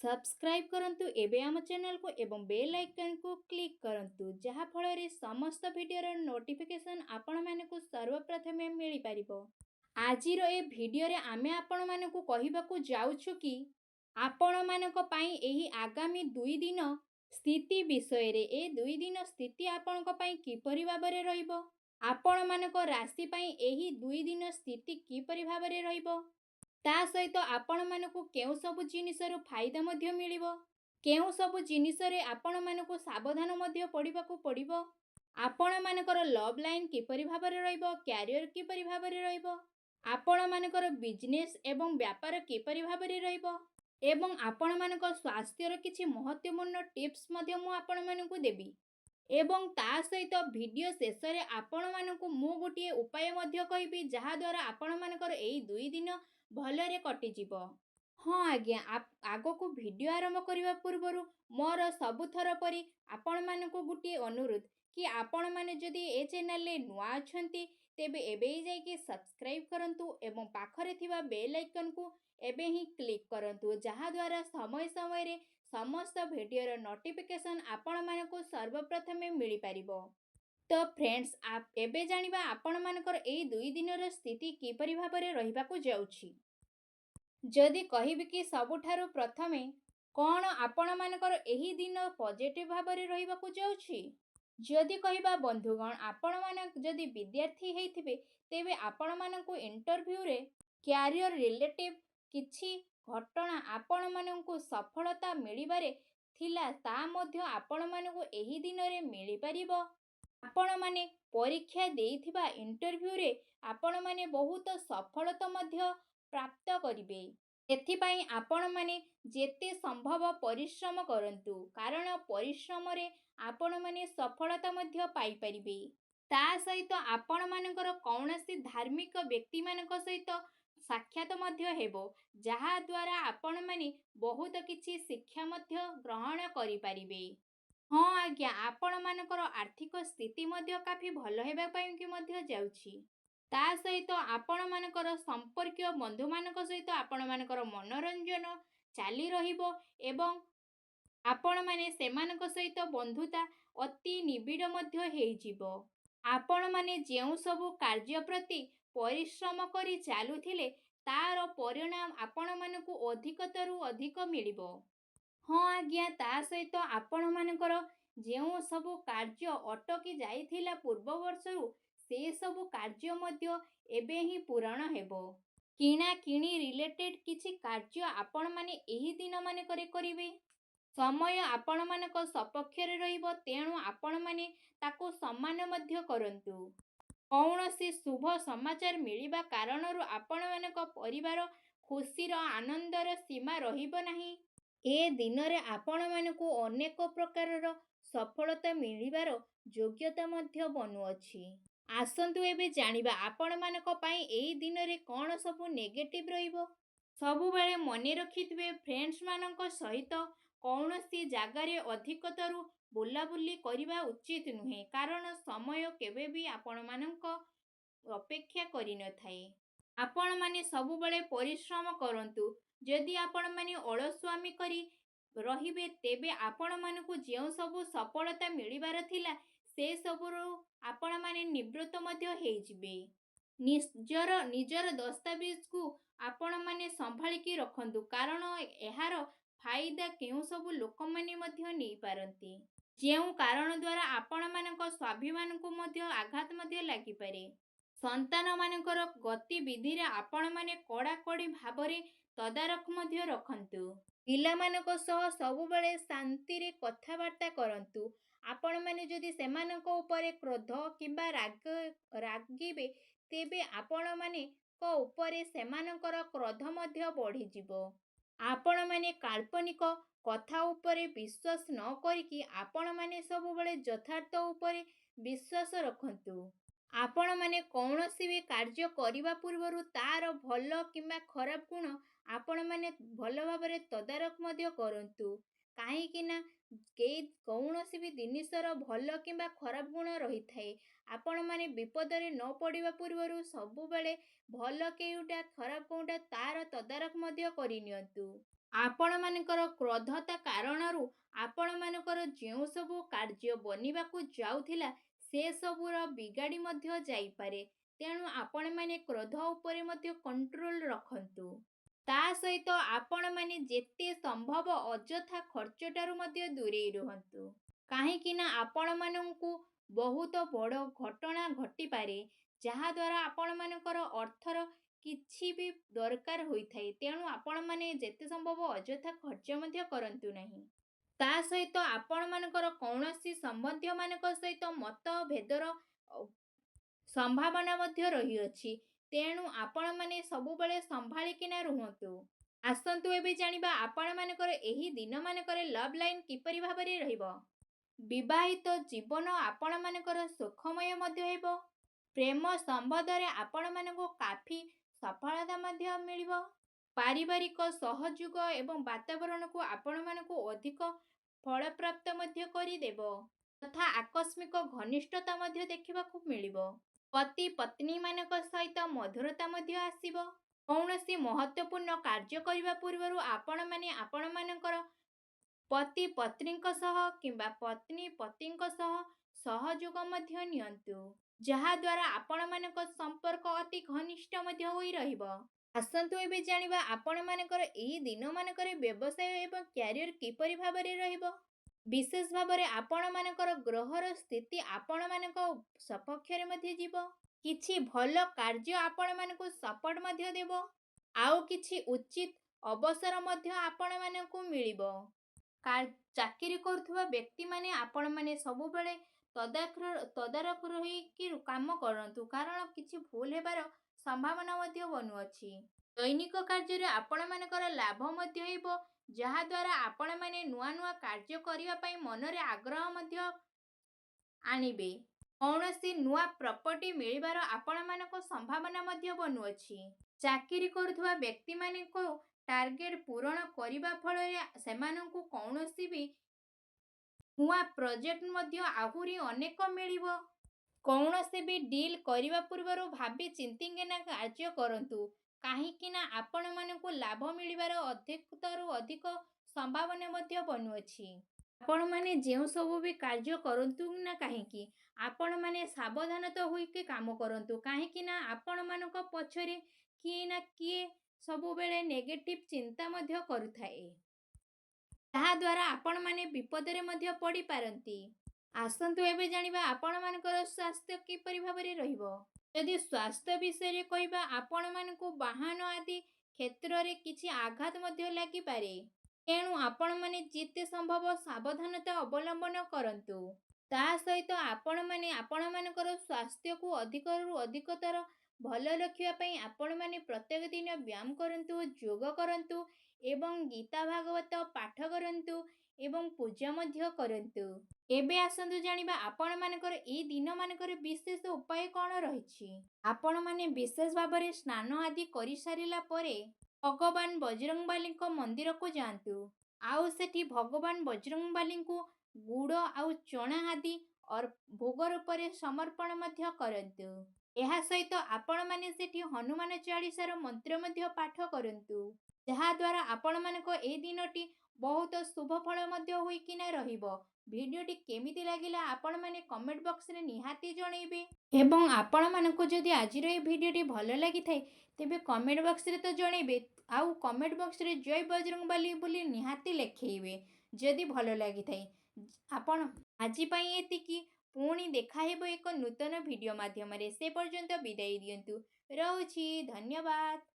Subscribe करंतु एबे आम चैनल को एवं बेल आइकन को क्लिक करंतु जहा फଳରେ समस्त वीडियोर नोटिफिकेशन आपण मानकु सर्वप्रथमे मिली परिबो। आजिर ए भिडियो रे आमे आपण मानकु कहिबाकु जाउछु कि आपण मानक पई एही आगामी 2 दिन स्थिति विषय रे ए 2 दिन स्थिति आपणक पई किपरि भाबरे रहिबो, आपण मानक राशि पई एही 2 दिन स्थिति किपरि भाबरे रहिबो, ता सहित आपण मानकु केउ सब जिनिसर फायदा मध्य मिलिबो, केउ सब जिनिसरे आपण मानकु सावधान मध्य पडिबाकु पडिबो, आपण मानकर लव लाइन किपरि भाबरे रहिबो, कैरियर किपरि भाबरे रहिबो, आपण मानकर बिजनेस एवं व्यापार किपरि भाबरे रहिबो एवं आपण मानक स्वास्थ्यर किछि महत्वपूर्ण टिप्स मध्य मु आपण मानकु देबी एवं ता सहित वीडियो शेष रे आपण मानकु मु गोटिए उपाय मध्य कहिबी जहा द्वारा आपण मानकर एई 2 दिन भलरे कटि जीवो। हाँ आज्ञा, आगो को वीडियो आरंभ करने पूर्व मोर सबुथर परी आपण मानकु गोटिए अनुरोध कि आपण माने जदि ए चैनल ले नुआ अछंती तेबे एबे ही जाइके सब्सक्राइब करंतु एवं पाखरे थिबा बेल आइकन को एबे ही क्लिक करंतु जहा द्वारा समय समय रे समस्त वीडियोर नोटिफिकेशन आपण मानकु सर्वप्रथमे मिली परिबो। तो फ्रेंड्स आप एबे जानिबा आपण मानकर एई 2 दिनर स्थिति किपरि भाबरे रहिबाकु जाउछि। जदि कहिबि कि सबुठारु प्रथमे कौन आपण मानकर एही दिन पॉजिटिव भाबरे रहिबाकु जाउछि। जदि कहिबा बंधुगण आपण मान जदि विद्यार्थी हेइथिबे तेबे आपण मानकु इंटरव्यू रे कैरियर रिलेटिव किछि घटना आपण मानकु सफलता मिलिबारे थिला ता मध्य आपण मानकु एही दिन रे मिली परिबो। आपण माने परीक्षा देइथिबा इंटरव्यू रे आपण माने बहुत सफलता मध्य प्राप्त करिबे। एथिपाई आपण माने जेते संभव परिश्रम करंतु कारण परिश्रम रे आपण माने सफलता मध्य पाई परिबे। ता सहित आपण मानकर कौनसी धार्मिक व्यक्ति मानक सहित साक्षात मध्य हेबो जहा द्वारा आपण माने बहुत किछि शिक्षा मध्य ग्रहण करि परिबे। हाँ आज्ञा, आपण मानकर आर्थिक स्थिति मध्य काफी भल हेबा पई कि मध्य जाउछि। ता सहित आपण मानकर संपर्कीय बंधु मानक सहित आपण मानकर मनोरंजन चाली रहिबो एवं आपण माने सेमानक सहित बंधुता अति निबिड़ मध्य हेइ जिवो। आपण माने जेउ सबु कार्य प्रति परिश्रम करी चालुथिले तार परिणाम आपण मानकु अधिकतरु अधिक मिलिबो। हाँ आज्ञा, ता सहित आपण मानकर जेउ सबु कार्य अटकी जाइथिला पूर्व वर्षरु से सबु कार्य मध्य एबे ही पूरण हेबो। किणा किणी रिलेटेड किछि कार्य आपण माने एही दिन माने करे करिवे। समय आपण मानक सपक्षरे रहिबो तेणु आपण माने ताको सम्मान मध्य करंतु। कौनसी शुभ समाचार मिलिबा कारणरु आपण मानक परिवार खुशीर आनंदर सीमा रहिबो नाही। ए दिन रे आपण मानकु अनेक प्रकारर सफलता मिलिबार योग्यता मध्य बनुअछि। आसंतु एबे जानिबा आपण मानक पई एई दिन रे कोन सबु नेगेटिव रहिबो। सबु बेले मने रखिथिबे फ्रेंड्स मानक सहित कौनसी जागारे अधिकतरु बुलाबुली करिबा उचित नुहे कारण समय केबे भी आपण मानक अपेक्षा करि न थाए। आपण माने सबु बेले परिश्रम करंतु। जदि आपण माने अलस्वामी करी रहिबे तेबे आपण मानकु जेउ सबु सफलता मिलिबार थिला से सबुरु आपण माने निवृत्त मध्य हेइ जिबे। निजर दस्तावेज को आपण माने संभाली की रखंतु कारण एहार फायदा केउ सबु लोक माने मध्य नै पारंती जेउ कारण द्वारा आपण मानक स्वाभिमान को मध्य आघात मध्य लागि पारे। संतान मानकर गतिविधि रे आपण माने कड़ा कड़ी भाबरे तदारख मध्य रखंतु। पिला मानक सह सबु बेले शांति रे कथावार्ता करंतु। आपण माने जदि सेमानक उपरे क्रोध किंबा रागिबे तेबे आपण माने को उपरे सेमानकर क्रोध मध्य बढ़ी जिवो। आपण माने काल्पनिक कथा उपरे विश्वास न करिकि आपण माने सबु बेले यथार्थ उपरे विश्वास रखंतु। आपण माने कौनसी भी कार्य करिबा पूर्वरु तार भल किंबा खराब गुण आपण माने भल भाबरे तदारख मध्य करंतु काहेकि ना कौनसी भी जिनिसर भल किंबा खराब गुण रही थाए। आपण माने विपदरे न पड़िबा पूर्वरु सबु बेले भल केउटा खराब कोउटा तार तदारख मध्य करि नियंतु। ଆପଣମାନଙ୍କର କ୍ରୋଧତା କାରଣରୁ ଆପଣମାନଙ୍କର ଯେଉଁ ସବୁ କାର୍ଯ୍ୟ ବନିବାକୁ ଯାଉଥିଲା ସେସବୁର ବିଗାଡ଼ି ମଧ୍ୟ ଯାଇପାରେ। ତେଣୁ ଆପଣମାନେ କ୍ରୋଧ ଉପରେ ମଧ୍ୟ କଣ୍ଟ୍ରୋଲ ରଖନ୍ତୁ। ତା ସହିତ ଆପଣମାନେ ଯେତେ ସମ୍ଭବ ଅଯଥା ଖର୍ଚ୍ଚଠାରୁ ମଧ୍ୟ ଦୂରେଇ ରୁହନ୍ତୁ। କାହିଁକି ନା ଆପଣମାନଙ୍କୁ ବହୁତ ବଡ଼ ଘଟଣା ଘଟିପାରେ ଯାହାଦ୍ୱାରା ଆପଣମାନଙ୍କର ଅର୍ଥର କିଛି ବି ଦରକାର ହୋଇଥାଏ। ତେଣୁ ଆପଣମାନେ ଯେତେ ସମ୍ଭବ ଅଯଥା ଖର୍ଚ୍ଚ ମଧ୍ୟ କରନ୍ତୁ ନାହିଁ। ତା ସହିତ ଆପଣମାନଙ୍କର କୌଣସି ସମ୍ବନ୍ଧୀୟମାନଙ୍କ ସହିତ ମତଭେଦର ସମ୍ଭାବନା ମଧ୍ୟ ରହିଅଛି। ତେଣୁ ଆପଣମାନେ ସବୁବେଳେ ସମ୍ଭାଳିକିନା ରୁହନ୍ତୁ। ଆସନ୍ତୁ ଏବେ ଜାଣିବା ଆପଣମାନଙ୍କର ଏହି ଦିନମାନଙ୍କରେ ଲଭ୍ ଲାଇନ୍ କିପରି ଭାବରେ ରହିବ। ବିବାହିତ ଜୀବନ ଆପଣମାନଙ୍କର ସୁଖମୟ ମଧ୍ୟ ହେବ। ପ୍ରେମ ସମ୍ବନ୍ଧରେ ଆପଣମାନଙ୍କୁ କାଫି ସଫଳତା ମଧ୍ୟ ମିଳିବ। ପାରିବାରିକ ସହଯୋଗ ଏବଂ ବାତାବରଣକୁ ଆପଣମାନଙ୍କୁ ଅଧିକ ଫଳପ୍ରାପ୍ତ ମଧ୍ୟ କରିଦେବ ତଥା ଆକସ୍ମିକ ଘନିଷ୍ଠତା ମଧ୍ୟ ଦେଖିବାକୁ ମିଳିବ। ପତି ପତ୍ନୀମାନଙ୍କ ସହିତ ମଧୁରତା ମଧ୍ୟ ଆସିବ। କୌଣସି ମହତ୍ତ୍ୱପୂର୍ଣ୍ଣ କାର୍ଯ୍ୟ କରିବା ପୂର୍ବରୁ ଆପଣମାନେ ଆପଣମାନଙ୍କର ପତି ପତ୍ନୀଙ୍କ ସହ କିମ୍ବା ପତ୍ନୀ ପତିଙ୍କ ସହ ସହଯୋଗ ମଧ୍ୟ ନିଅନ୍ତୁ, ଯାହାଦ୍ୱାରା ଆପଣମାନଙ୍କ ସମ୍ପର୍କ ଅତି ଘନିଷ୍ଠ ମଧ୍ୟ ହୋଇ ରହିବ। ଆସନ୍ତୁ ଏବେ ଜାଣିବା ଆପଣମାନଙ୍କର ଏହି ଦିନମାନଙ୍କରେ ବ୍ୟବସାୟ ଏବଂ କ୍ୟାରିୟର କିପରି ଭାବରେ ରହିବ। ବିଶେଷ ଭାବରେ ଆପଣମାନଙ୍କର ଗ୍ରହର ସ୍ଥିତି ଆପଣମାନଙ୍କ ସପକ୍ଷରେ ମଧ୍ୟ ଯିବ। କିଛି ଭଲ କାର୍ଯ୍ୟ ଆପଣମାନଙ୍କୁ ସପୋର୍ଟ ମଧ୍ୟ ଦେବ। ଆଉ କିଛି ଉଚିତ ଅବସର ମଧ୍ୟ ଆପଣମାନଙ୍କୁ ମିଳିବ। ଚାକିରି କରୁଥିବା ବ୍ୟକ୍ତିମାନେ ଆପଣମାନେ ସବୁବେଳେ ତଦାରଖ ରହିକି କାମ କରନ୍ତୁ, କାରଣ କିଛି ଭୁଲ ହେବାର ସମ୍ଭାବନା ମଧ୍ୟ ବନୁଅଛି। ଦୈନିକ କାର୍ଯ୍ୟରେ ଆପଣମାନଙ୍କର ଲାଭ ମଧ୍ୟ ହେବ, ଯାହାଦ୍ୱାରା ଆପଣମାନେ ନୂଆ ନୂଆ କାର୍ଯ୍ୟ କରିବା ପାଇଁ ମନରେ ଆଗ୍ରହ ମଧ୍ୟ ଆଣିବେ। କୌଣସି ନୂଆ ପ୍ରପର୍ଟି ମିଳିବାର ଆପଣମାନଙ୍କ ସମ୍ଭାବନା ମଧ୍ୟ ବନୁଅଛି। ଚାକିରି କରୁଥିବା ବ୍ୟକ୍ତିମାନଙ୍କୁ ଟାର୍ଗେଟ ପୂରଣ କରିବା ଫଳରେ ସେମାନଙ୍କୁ କୌଣସି ବି ନୂଆ ପ୍ରୋଜେକ୍ଟ ମଧ୍ୟ ଆହୁରି ଅନେକ ମିଳିବ। କୌଣସି ବି ଡିଲ୍ କରିବା ପୂର୍ବରୁ ଭାବି ଚିନ୍ତିକିନା କାର୍ଯ୍ୟ କରନ୍ତୁ, କାହିଁକି ନା ଆପଣମାନଙ୍କୁ ଲାଭ ମିଳିବାର ଅଧିକରୁ ଅଧିକ ସମ୍ଭାବନା ମଧ୍ୟ ବନୁଅଛି। ଆପଣମାନେ ଯେଉଁ ସବୁ ବି କାର୍ଯ୍ୟ କରନ୍ତୁ ନା କାହିଁକି ଆପଣମାନେ ସାବଧାନତା ହୋଇକି କାମ କରନ୍ତୁ, କାହିଁକି ନା ଆପଣମାନଙ୍କ ପଛରେ କିଏ ନା କିଏ ସବୁବେଳେ ନେଗେଟିଭ ଚିନ୍ତା ମଧ୍ୟ କରୁଥାଏ, ଯାହାଦ୍ୱାରା ଆପଣମାନେ ବିପଦରେ ମଧ୍ୟ ପଡ଼ିପାରନ୍ତି। ଆସନ୍ତୁ ଏବେ ଜାଣିବା ଆପଣମାନଙ୍କର ସ୍ୱାସ୍ଥ୍ୟ କିପରି ଭାବରେ ରହିବ। ଯଦି ସ୍ୱାସ୍ଥ୍ୟ ବିଷୟରେ କହିବା ଆପଣମାନଙ୍କୁ ବାହନ ଆଦି କ୍ଷେତ୍ରରେ କିଛି ଆଘାତ ମଧ୍ୟ ଲାଗିପାରେ। ତେଣୁ ଆପଣମାନେ ଯେତେ ସମ୍ଭବ ସାବଧାନତା ଅବଲମ୍ବନ କରନ୍ତୁ। ତା ସହିତ ଆପଣମାନେ ଆପଣମାନଙ୍କର ସ୍ୱାସ୍ଥ୍ୟକୁ ଅଧିକରୁ ଅଧିକତର ଭଲ ରଖିବା ପାଇଁ ଆପଣମାନେ ପ୍ରତ୍ୟେକ ଦିନ ବ୍ୟାୟାମ କରନ୍ତୁ, ଯୋଗ କରନ୍ତୁ ଏବଂ ଗୀତା ଭାଗବତ ପାଠ କରନ୍ତୁ ଏବଂ ପୂଜା ମଧ୍ୟ କରନ୍ତୁ। ଏବେ ଆସନ୍ତୁ ଜାଣିବା ଆପଣମାନଙ୍କର ଏହି ଦିନମାନଙ୍କରେ ବିଶେଷ ଉପାୟ କ'ଣ ରହିଛି। ଆପଣମାନେ ବିଶେଷ ଭାବରେ ସ୍ନାନ ଆଦି କରିସାରିଲା ପରେ ଭଗବାନ ବଜରଙ୍ଗବାଲୀଙ୍କ ମନ୍ଦିରକୁ ଯାଆନ୍ତୁ। ଆଉ ସେଠି ଭଗବାନ ବଜରଙ୍ଗବାଲୀଙ୍କୁ ଗୁଡ଼ ଆଉ ଚଣା ଆଦି ଭୋଗ ରୂପରେ ସମର୍ପଣ ମଧ୍ୟ କରନ୍ତୁ। ଏହା ସହିତ ଆପଣମାନେ ସେଠି ହନୁମାନ ଚାଳିଶାର ମନ୍ତ୍ର ମଧ୍ୟ ପାଠ କରନ୍ତୁ, ଯାହାଦ୍ୱାରା ଆପଣମାନଙ୍କ ଏହି ଦିନଟି ବହୁତ ଶୁଭ ଫଳ ମଧ୍ୟ ହୋଇକିନା ରହିବ। ଭିଡ଼ିଓଟି କେମିତି ଲାଗିଲା ଆପଣମାନେ କମେଣ୍ଟ ବକ୍ସରେ ନିହାତି ଜଣାଇବେ ଏବଂ ଆପଣମାନଙ୍କୁ ଯଦି ଆଜିର ଏହି ଭିଡ଼ିଓଟି ଭଲ ଲାଗିଥାଏ ତେବେ କମେଣ୍ଟ ବକ୍ସରେ ତ ଜଣାଇବେ, ଆଉ କମେଣ୍ଟ ବକ୍ସରେ ଜୟ ବଜରଙ୍ଗବାଲି ବୋଲି ନିହାତି ଲେଖାଇବେ ଯଦି ଭଲ ଲାଗିଥାଏ। ଆପଣ ଆଜି ପାଇଁ ଏତିକି। ପୁଣି ଦେଖା ହେବ ଏକ ନୂତନ ଭିଡ଼ିଓ ମାଧ୍ୟମରେ। ସେ ପର୍ଯ୍ୟନ୍ତ ବିଦାୟ ଦିଅନ୍ତୁ। ରହୁଛି। ଧନ୍ୟବାଦ।